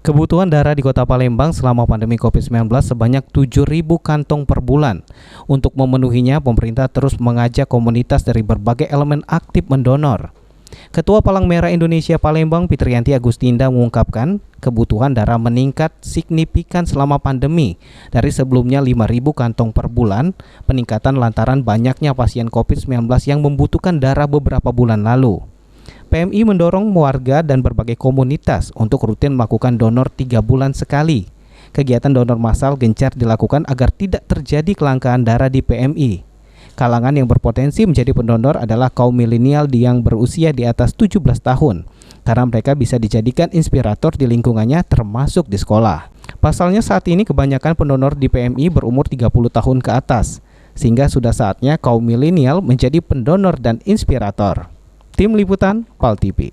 Kebutuhan darah di Kota Palembang selama pandemi COVID-19 sebanyak 7.000 kantong per bulan. Untuk memenuhinya, pemerintah terus mengajak komunitas dari berbagai elemen aktif mendonor. Ketua Palang Merah Indonesia Palembang, Fitriyanti Agustinda mengungkapkan, kebutuhan darah meningkat signifikan selama pandemi. Dari sebelumnya 5.000 kantong per bulan, peningkatan lantaran banyaknya pasien COVID-19 yang membutuhkan darah beberapa bulan lalu. PMI mendorong warga dan berbagai komunitas untuk rutin melakukan donor 3 bulan sekali. Kegiatan donor massal gencar dilakukan agar tidak terjadi kelangkaan darah di PMI. Kalangan yang berpotensi menjadi pendonor adalah kaum milenial yang berusia di atas 17 tahun, karena mereka bisa dijadikan inspirator di lingkungannya termasuk di sekolah. Pasalnya saat ini kebanyakan pendonor di PMI berumur 30 tahun ke atas, sehingga sudah saatnya kaum milenial menjadi pendonor dan inspirator. Tim Liputan PAL TV.